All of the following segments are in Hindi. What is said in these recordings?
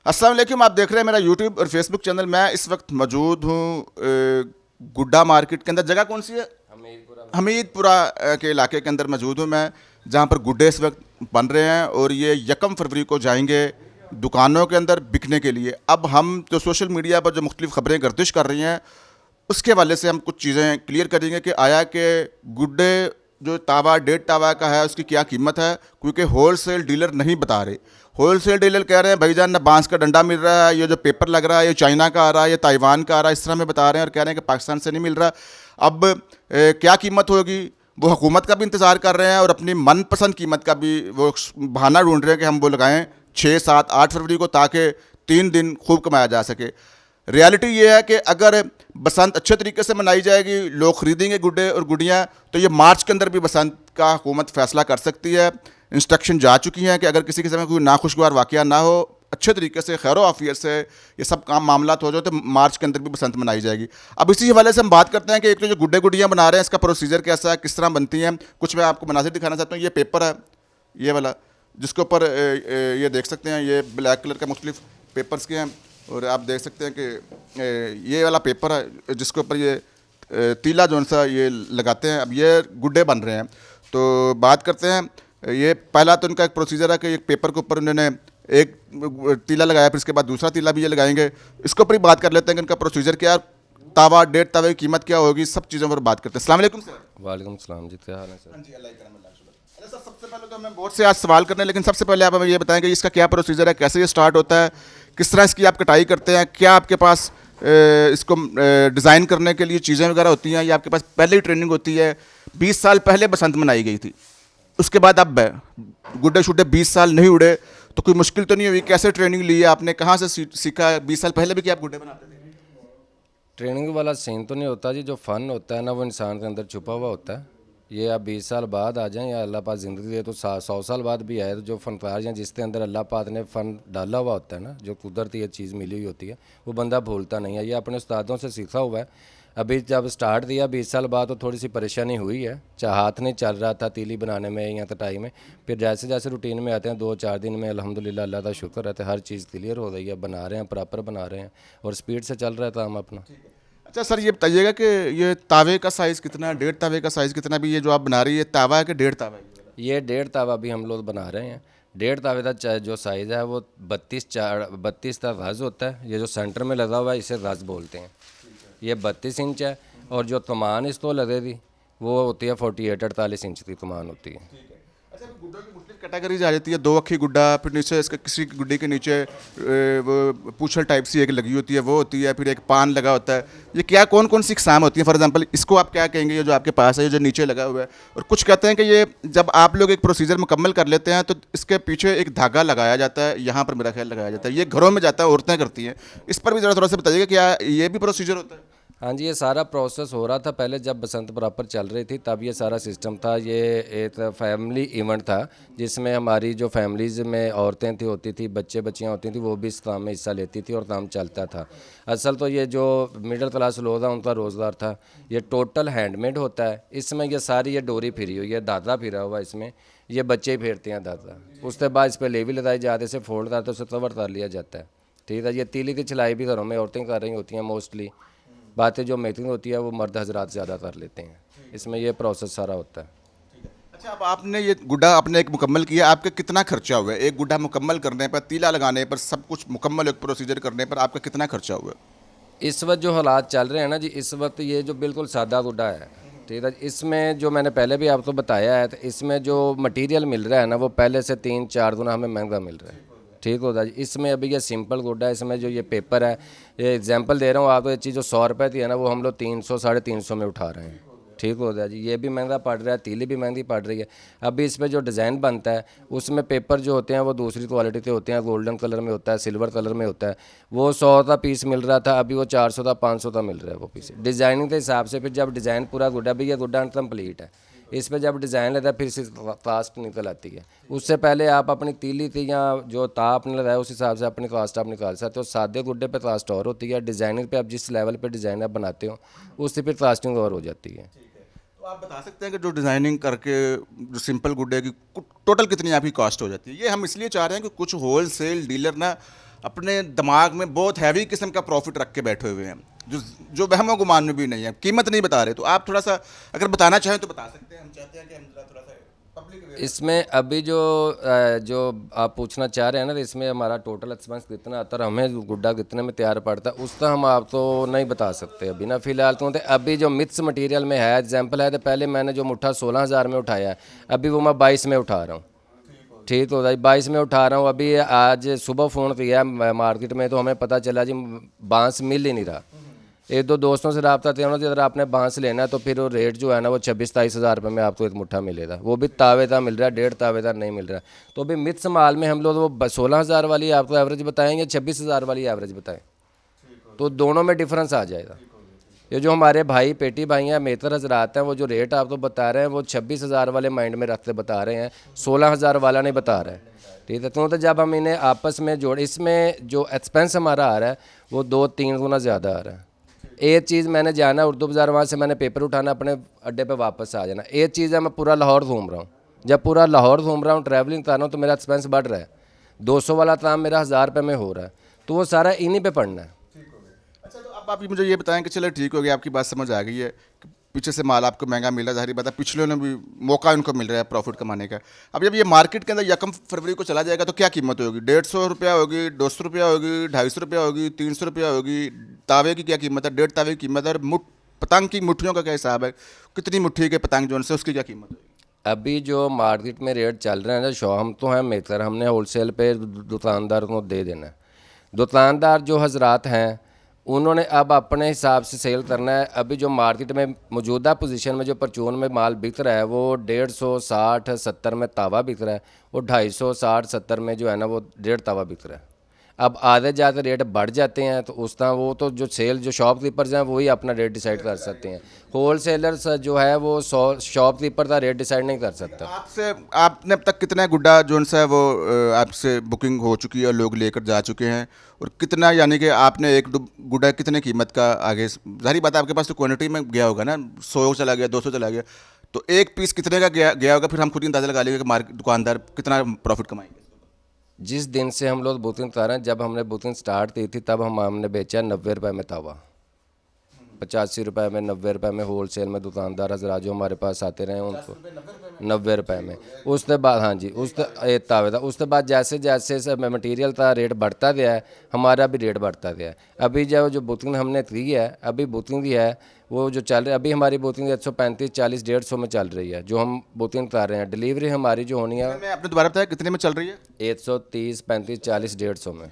अस्सलाम वालेकुम। आप देख रहे हैं मेरा यूट्यूब और फेसबुक चैनल। मैं इस वक्त मौजूद हूँ गुड्डा मार्केट के अंदर। जगह कौन सी है? हमीरपुरा में। हमीदपुरा के इलाके के अंदर मौजूद हूँ मैं, जहाँ पर गुड्डे इस वक्त बन रहे हैं और ये 1 फरवरी को जाएंगे दुकानों के अंदर बिकने के लिए। अब हम जो सोशल मीडिया पर जो मुख्तलिफ खबरें गर्दिश कर रही हैं उसके हवाले से हम कुछ चीज़ें क्लियर करेंगे कि आया कि गुड्डे जो तावा 1.5 तावा का है उसकी क्या कीमत है, क्योंकि होल सेल डीलर नहीं बता रहे। होल सेल डीलर कह रहे हैं भाईजान ना बांस का डंडा मिल रहा है, ये जो पेपर लग रहा है ये चाइना का आ रहा है, ये ताइवान का आ रहा है, इस तरह में बता रहे हैं और कह रहे हैं कि पाकिस्तान से नहीं मिल रहा। अब क्या कीमत होगी वो हुकूमत का भी इंतज़ार कर रहे हैं और अपनी मनपसंद कीमत का भी वो बहाना ढूंढ रहे हैं कि हम वो लगाएं 6, 7, 8 फरवरी को, ताकि 3 दिन खूब कमाया जा सके। रियलिटी ये है कि अगर बसंत अच्छे तरीके से मनाई जाएगी, लोग ख़रीदेंगे गुड्डे और गुड़ियाँ, तो ये मार्च के अंदर भी बसंत का हुकूमत फ़ैसला कर सकती है। इंस्ट्रक्शन जा चुकी हैं कि अगर किसी के समय कोई नाखुशगवार वाक़या ना हो, अच्छे तरीके से खैर आफियत से ये सब काम मामलात हो जाए, तो मार्च के अंदर भी बसंत मनाई जाएगी। अब इसी हवाले से हम बात करते हैं कि एक तो जो गुड्डे गुड़ियाँ बना रहे हैं इसका प्रोसीजर कैसा है, किस तरह बनती हैं। कुछ मैं आपको मनाजिर दिखाना चाहता हूँ। ये पेपर है, ये वाला, जिसके ऊपर ये देख सकते हैं, ये ब्लैक कलर का मुख्तलिफ पेपर्स के हैं। और आप देख सकते हैं कि ये वाला पेपर है जिसके ऊपर ये तीला जौन सा ये लगाते हैं। अब ये गुड्डे बन रहे हैं, तो बात करते हैं। ये पहला तो इनका एक प्रोसीजर है कि एक पेपर के ऊपर उन्होंने एक तीला लगाया, फिर इसके बाद दूसरा तीला भी ये लगाएंगे। इसके ऊपर ही बात कर लेते हैं कि इनका प्रोसीजर क्या है, तावा 1.5 तावे की कीमत क्या होगी, सब चीज़ों पर बात करते हैं। अस्सलाम वालेकुम सर। वालेकुम सलाम जी, क्या हाल है सर? हाँ जी, अल्लाह करम अल्लाह शुक्र। अच्छा सर, सबसे पहले तो हमें बहुत से आज सवाल करने हैं, लेकिन सबसे पहले आप हमें ये बताएं कि इसका क्या प्रोसीजर है, कैसे ये स्टार्ट होता है, किस तरह इसकी आप कटाई करते हैं, क्या आपके पास इसको डिज़ाइन करने के लिए चीज़ें वगैरह होती हैं, या आपके पास पहले ही ट्रेनिंग होती है? 20 साल पहले बसंत मनाई गई थी, उसके बाद अब गुड्डे शुड्डे 20 साल नहीं उड़े, तो कोई मुश्किल तो नहीं हुई? कैसे ट्रेनिंग ली है आपने, कहाँ से सीखा? 20 साल पहले भी क्या आप गुड्डे बनाते थे? ट्रेनिंग वाला सीन तो नहीं होता जी। जो फ़न होता है ना वो इंसान के अंदर छुपा हुआ होता है। ये आप 20 साल बाद आ जाएं या अल्लाह पाक ज़िंदगी दे तो 100 साल बाद भी आए, तो जो फनकार हैं जिसके अंदर अल्लाह पाक ने फ़न डाला हुआ होता है ना, जो कुदरती ये चीज़ मिली हुई होती है, वो बंदा भूलता नहीं है। ये अपने उस्तादों से सीखा हुआ है। अभी जब स्टार्ट दिया 20 साल बाद तो थोड़ी सी परेशानी हुई है, चाहे हाथ नहीं चल रहा था तीली बनाने में या कटाई में। फिर जैसे जैसे रूटीन में आते हैं 2-4 दिन में अल्हम्दुलिल्लाह अल्लाह का शुक्र है, हर चीज़ क्लियर हो गई है, बना रहे हैं, प्रॉपर बना रहे हैं और स्पीड से चल रहा है काम अपना। अच्छा सर, ये बताइएगा कि ये तावे का साइज़ कितना है, 1.5 तावे का साइज़ कितना? भी ये जो आप बना रही है तावा है कि 1.5 तावा है? ये 1.5 तावा भी हम लोग बना रहे हैं। 1.5 तावे का जो साइज़ है वो 32 का रज़ होता है। ये जो सेंटर में लगा हुआ है इसे रज़ बोलते हैं। ये 32 इंच है और जो कमान इस तो लगेगी वो होती है 48-48 इंच की कमान होती है। अच्छा, अभी गुड्डों की मुख्तलिफ कैटेगरीज आ जाती है। 2 अक्खी गुड्डा, फिर नीचे इसके किसी गुड्डे के नीचे वो पूछल टाइप सी एक लगी होती है, वो होती है, फिर एक पान लगा होता है। ये क्या कौन कौन सी इकसाम होती है? फॉर एग्जांपल इसको आप क्या कहेंगे, ये जो आपके पास है, ये जो नीचे लगा हुआ है? और कुछ कहते हैं कि ये जब आप लोग एक प्रोसीजर मुकम्मल कर लेते हैं तो इसके पीछे एक धागा लगाया जाता है, यहाँ पर मेरा ख्याल लगाया जाता है, ये घरों में जाता है, औरतें करती हैं। इस पर भी ज़रा थोड़ा सा बताइएगा, क्या ये भी प्रोसीजर होता है? हाँ जी, ये सारा प्रोसेस हो रहा था पहले जब बसंत प्रॉपर चल रही थी, तब ये सारा सिस्टम था। ये एक फैमिली इवेंट था जिसमें हमारी जो फैमिलीज़ में औरतें थी होती थी, बच्चे बच्चियाँ होती थी, वो भी इस काम में हिस्सा लेती थी और काम चलता था। असल तो ये जो मिडिल क्लास लोग हैं उनका रोज़गार था। ये टोटल हैंडमेड होता है। इसमें ये सारी ये डोरी फिरी हुई है, दादा फिरा हुआ इसमें, ये बच्चे ही फेरते हैं दादा। उसके बाद इस पर लेवी लगाई जाती है, इसे फोल्ड करते उसे कवर कर लिया जाता है। ठीक है। ये तीली की सिलाई भी घरों में औरतें कर रही होती हैं मोस्टली। बातें जो मेकिंग होती है वो मर्द हजरात ज़्यादा कर लेते हैं। इसमें ये प्रोसेस सारा होता है। अच्छा, अब आपने ये गुड्डा आपने एक मुकम्मल किया, आपका कितना खर्चा हुआ है? एक गुड्डा मुकम्मल करने पर, तीला लगाने पर, सब कुछ मुकम्मल एक प्रोसीजर करने पर आपका कितना खर्चा हुआ है? इस वक्त जो हालात चल रहे हैं ना जी, इस वक्त ये जो बिल्कुल सादा गुड्डा है, ठीक है, इसमें जो मैंने पहले भी आपको बताया है, तो इसमें जो मटेरियल मिल रहा है ना वो पहले से 3-4 गुना हमें महंगा मिल रहा है। ठीक होता है जी। इसमें अभी ये सिंपल गुड्डा है, इसमें जो ये पेपर है, ये एग्जांपल दे रहा हूँ आपको, ये चीज़ जो 100 रुपये की है ना वो हम लोग 300-350 में उठा रहे हैं। ठीक होता है जी। ये भी महंगा पड़ रहा है, तीली भी महंगी पड़ रही है। अभी इस पर जो डिज़ाइन बनता है उसमें पेपर जो होते हैं वो दूसरी क्वालिटी के होते हैं, गोल्डन कलर में होता है, सिल्वर कलर में होता है। वो 100 का पीस मिल रहा था, अभी वो 400 का 500 का मिल रहा है वो पीस डिज़ाइनिंग के हिसाब से। फिर जब डिज़ाइन पूरा गुड्डा भी, ये गुड्डा अनकम्प्लीट है, इस पर जब डिज़ाइन लेता है फिर से कास्ट निकल आती है। उससे पहले आप अपनी तीली थी या जो ता आपने लगाया उस हिसाब से अपनी कास्ट आप निकाल सकते हो। सादे गुड्डे पे कास्ट और होती है, डिज़ाइनिंग पे आप जिस लेवल पे डिज़ाइन आप बनाते हो उससे फिर कास्टिंग और हो जाती है। तो आप बता सकते हैं कि जो डिज़ाइनिंग करके जो सिंपल गुड्डे की टोटल कितनी आपकी कॉस्ट हो जाती है? ये हम इसलिए चाह रहे हैं कि कुछ होल सेल डीलर ना अपने दिमाग में बहुत हैवी किस्म का प्रॉफिट रख के बैठे हुए हैं, जो वहमो गुमान में भी नहीं है, कीमत नहीं बता रहे। तो आप थोड़ा सा अगर बताना चाहें तो बता सकते हैं, हम चाहते हैं कि हम थोड़ा सा पब्लिक। इसमें अभी जो आप पूछना चाह रहे हैं ना, तो इसमें हमारा टोटल एक्सपेंस कितना आता है, हमें गुड्डा कितने में तैयार पड़ता है, उसका हम आप तो नहीं बता सकते अभी ना फिलहाल। तो अभी जो मिक्स मटेरियल में है एग्जांपल है, तो पहले मैंने जो मुट्ठा 16,000 में उठाया है, अभी वो मैं 22 में उठा रहा हूँ। ठीक तो 22 में उठा रहा हूँ। अभी आज सुबह फ़ोन किया मार्केट में, तो हमें पता चला जी बांस मिल ही नहीं रहा। एक दो दोस्तों से रब्ता थे उन्होंने, अगर आपने बांस लेना है तो फिर वो रेट जो है ना वो 26-27 हज़ार रुपये में आपको एक मुट्ठा मिलेगा, वो भी तावेदार मिल रहा है, 1.5 तावेदार नहीं मिल रहा है। तो अभी मिक्स माल में हम लोग वो 16,000 वाली आपको एवरेज बताएंगे, 26,000 वाली एवरेज बताएं, तो दोनों में डिफरेंस आ जाएगा। ये जो हमारे भाई पेटी भाई हैं मेहतर हजरात हैं, वो जो रेट आपको बता रहे हैं वो 26,000 वाले माइंड में रखते बता रहे हैं, 16,000 वाला नहीं बता रहे हैं। ठीक है, तो जब हम इन्हें आपस में जोड़, इसमें जो एक्सपेंस हमारा आ रहा है वो 2-3 गुना ज़्यादा आ रहा है। एक चीज़ मैंने जाना उर्दू बाज़ार, वहाँ से मैंने पेपर उठाना, अपने अड्डे पे वापस आ जाना। एक चीज़ है मैं पूरा लाहौर घूम रहा हूँ, जब पूरा लाहौर घूम रहा हूँ ट्रैवलिंग कर रहा हूँ, तो मेरा एक्सपेंस बढ़ रहा है। 200 वाला काम मेरा 1000 रुपये में हो रहा है, तो वो सारा इन्हीं पे पड़ना है। अच्छा, तो अब आप मुझे ये बताएं कि चलो ठीक हो गया, आपकी बात समझ आ गई है कि पीछे से माल आपको महंगा मिला, जाहिर बात है पिछले ने भी मौका उनको मिल रहा है प्रॉफिट कमाने का। अब जब ये मार्केट के अंदर 1 फरवरी को चला जाएगा तो क्या कीमत होगी? 150 रुपया होगी, 200 रुपया होगी, 250 रुपया होगी, 300 रुपया होगी? तावे की क्या कीमत है? 1.5 तावे की कीमत है? और पतंग की मुट्ठियों का क्या हिसाब है? कितनी मुट्ठी के पतंग जो उनसे उसकी क्या कीमत होगी? अभी जो मार्केट में रेट चल रहे हैं ना, शो हम तो हैं मेकर, हमने होलसेल पे दुकानदार को दे देना है। दुकानदार जो हजरात हैं उन्होंने अब अपने हिसाब से सेल करना है। अभी जो मार्केट में मौजूदा पोजीशन में जो परचून में माल बिक रहा है वो 150, 60, 70 में तावा बिक रहा है, और 250, 60, 70 में जो है ना वो 1.5 तावा बिक रहा है। अब आधे ज़्यादा रेट बढ़ जाते हैं, तो उस तरह वो तो जो सेल जो शॉपकीपर्स हैं वही अपना रेट डिसाइड कर सकते हैं। होलसेलर्स जो है वो शॉपकीपर का रेट डिसाइड नहीं कर सकता। आपसे आपने अब तक कितना गुड्डा जो है वो आपसे बुकिंग हो चुकी है और लोग लेकर जा चुके हैं, और कितना यानी कि आपने एक गुड्डा कितने कीमत का आगे, जाहिर बात है आपके पास तो क्वांटिटी में गया होगा ना, 100 चला गया, 200 चला गया, तो एक पीस कितने का गया होगा? फिर हम खुद ही अंदाजा लगा लेंगे कि मार्केट दुकानदार कितना प्रॉफिट कमाएंगे। जिस दिन से हम लोग बुकिंग कर रहे हैं, जब हमने बुकिंग स्टार्ट की थी तब हमने बेचा 90 रुपये में तावा, 85 रुपये में, 90 रुपये में होलसेल में दुकानदार हजरात जो हमारे पास आते रहे उनको 90 रुपये में। उसके बाद हाँ जी, उस तावे था। उसके बाद जैसे जैसे मटेरियल का रेट बढ़ता गया है, हमारा भी रेट बढ़ता गया है। अभी जो बुकिंग हमने की है, अभी बुकिंग भी है वो जो चल रही है, अभी हमारी बुकिंग 135, 40, 150 में चल रही है जो हम बुकिंग कर रहे हैं। डिलीवरी हमारी जो होनी है, मैं आपने दोबारा बताया कितने में चल रही है? 130, 35, 40, 150 में।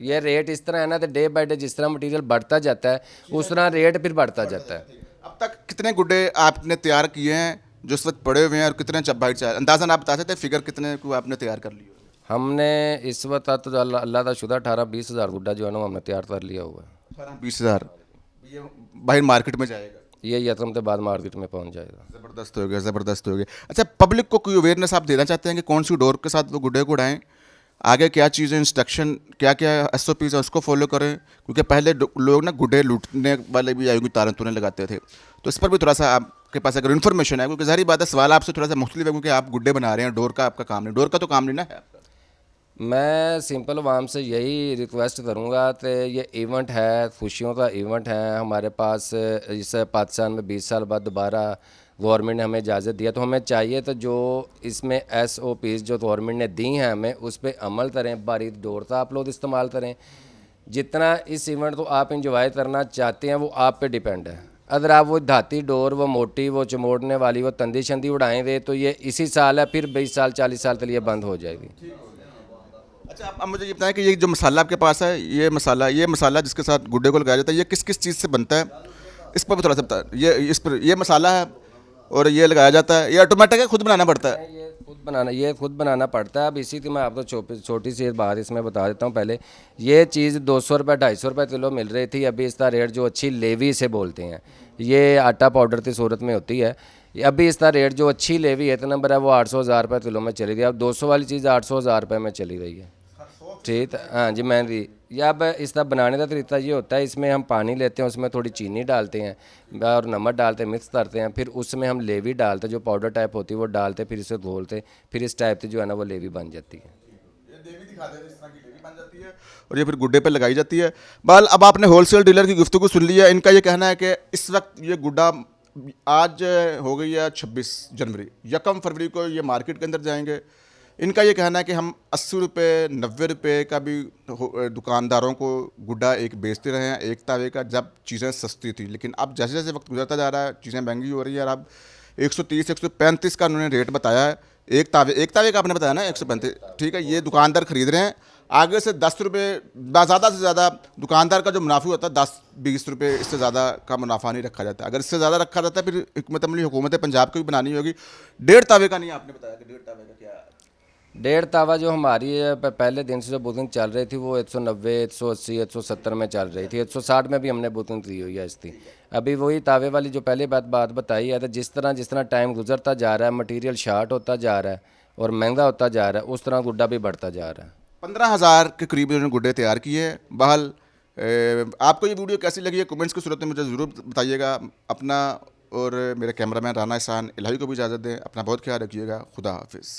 ये रेट इस तरह है ना, तो डे बाई डे जिस तरह मटेरियल बढ़ता जाता है उस तरह रेट फिर बढ़ता जाता है। अब तक कितने गुड्डे आपने तैयार किए हैं जो इस वक्त पड़े हुए हैं, और कितने चब्बाई चार अंदाज़न आप बता सकते हैं फिगर कितने को आपने तैयार कर लिया? हमने इस वक्त तो अल्लाह का शुदा 18-20 हज़ार गुड्डा जो है ना हमने तैयार कर लिया हुआ है। 20,000 ये बाहर मार्केट में जाएगा? ये यतम के बाद मार्केट में पहुंच जाएगा। ज़बरदस्त हो गया, ज़बरदस्त हो गया। अच्छा, पब्लिक को कोई अवेयरनेस आप देना चाहते हैं कि कौन सी डोर के साथ वो गुड्डे को उड़ाएं, आगे क्या चीज़ें, इंस्ट्रक्शन क्या क्या SOPs है उसको फॉलो करें? क्योंकि पहले लोग ना गुड्डे लूटने वाले भी आएंगे, तारन तुरन लगाते थे, तो इस पर भी थोड़ा सा आपके पास अगर इन्फॉर्मेशन है, क्योंकि जाहिर बात है सवाल आपसे थोड़ा सा मुख्तलिफ है, क्योंकि आप गुड्डे बना रहे हैं, डोर का आपका काम नहीं, डोर का तो काम नहीं ना है आपका। मैं सिंपल वाम से यही रिक्वेस्ट करूंगा कि ये इवेंट है, खुशियों का इवेंट है हमारे पास। इस पाकिस्तान में 20 साल बाद दोबारा गवर्नमेंट ने हमें इजाज़त दिया, तो हमें चाहिए तो जो इसमें SOPs जो गवर्नमेंट ने दी हैं हमें उस पर अमल करें। बारीक डोर का आप लोग इस्तेमाल करें। जितना इस इवेंट को आप इंजॉय करना चाहते हैं वो आप पे डिपेंड है। अगर आप वो धाती डोर, वो मोटी, वो चमोड़ने वाली, वो तंदी शंदी उड़ाएंगे तो ये इसी साल है, फिर 20 साल 40 साल के लिए बंद हो जाएगी। अच्छा, अब मुझे ये बताएं कि ये जो मसाला आपके पास है, ये मसाला जिसके साथ गुड्डे को लगाया जाता है, ये किस किस चीज़ से बनता है? इस पर भी थोड़ा सा बताएं। ये इस पर ये मसाला है और ये लगाया जाता है, ये ऑटोमेटिक है, खुद बनाना पड़ता है? ये खुद बनाना पड़ता है। अब इसी की मैं आपको छोटी सी बात इसमें बता देता हूँ। पहले ये चीज़ 200 रुपये 250 रुपये किलो मिल रही थी, अभी इसका रेट जो अच्छी लेवी से बोलते हैं, ये आटा पाउडर की सूरत में होती है, अभी इसका रेट जो अच्छी लेवी है, इतना नंबर है, वो 800-1000 रुपये किलो में चली गई। अब 200 वाली चीज़ 800-1000 रुपये में चली गई है। ठीक, हाँ जी महंगी। या अब इसका बनाने का तरीका ये होता है, इसमें हम पानी लेते हैं, उसमें थोड़ी चीनी डालते हैं और नमक डालते हैं, मिक्स करते हैं, फिर उसमें हम लेवी डालते हैं जो पाउडर टाइप होती है वो डालते हैं, फिर इसे घोलते, फिर इस टाइप से जो है ना वो लेवी बन जाती है। बन जाती है और ये फिर गुड्डे पे लगाई जाती है। बहरहाल अब आपने होलसेल डीलर की गुफ्तगू सुन ली है। इनका ये कहना है कि इस वक्त ये गुड्डा आज हो गई है 26 जनवरी, 1 फरवरी को ये मार्केट के अंदर जाएंगे। इनका ये कहना है कि हम 80 रुपये 90 रुपये का भी दुकानदारों को गुड्डा एक बेचते रहे हैं एक तावे का, जब चीज़ें सस्ती थी। लेकिन अब जैसे जैसे वक्त गुजरता जा रहा है चीज़ें महंगी हो रही है और अब 130 135 का उन्होंने रेट बताया है एक तावे का आपने बताया ना 135, ठीक है। ये दुकानदार खरीद रहे हैं। आगे से 10 रुपये ज़्यादा से ज़्यादा दुकानदार का जो मुनाफा होता है 10-20 रुपये, इससे ज़्यादा का मुनाफा नहीं रखा जाता। अगर इससे ज़्यादा रखा जाता है फिर हिकमत अमली हुकूमत पंजाब को भी बनानी होगी। 1.5 तावे का नहीं आपने बताया कि 1.5 तावे का क्या? 1.5 तावा जो हमारी है पहले दिन से जो बुकिंग चल रही थी वो 190 180 170 में चल रही थी। 160 में भी हमने बुकिंग दी हुई है इसकी। अभी वही तावे वाली जो पहले बात बताई है, तो जिस तरह टाइम गुजरता जा रहा है, मटेरियल शार्ट होता जा रहा है और महंगा होता जा रहा है, उस तरह गुड्डा भी बढ़ता जा रहा है। 15,000 के करीब इन्होंने गुड्डे तैयार किए हैं। बहरहाल आपको ये वीडियो कैसी लगी है कमेंट्स की सूरत में मुझे ज़रूर बताइएगा। अपना और मेरे कैमरामैन राना एहसान इलाही को भी इजाज़त दें। अपना बहुत ख्याल रखिएगा। खुदा हाफिज़।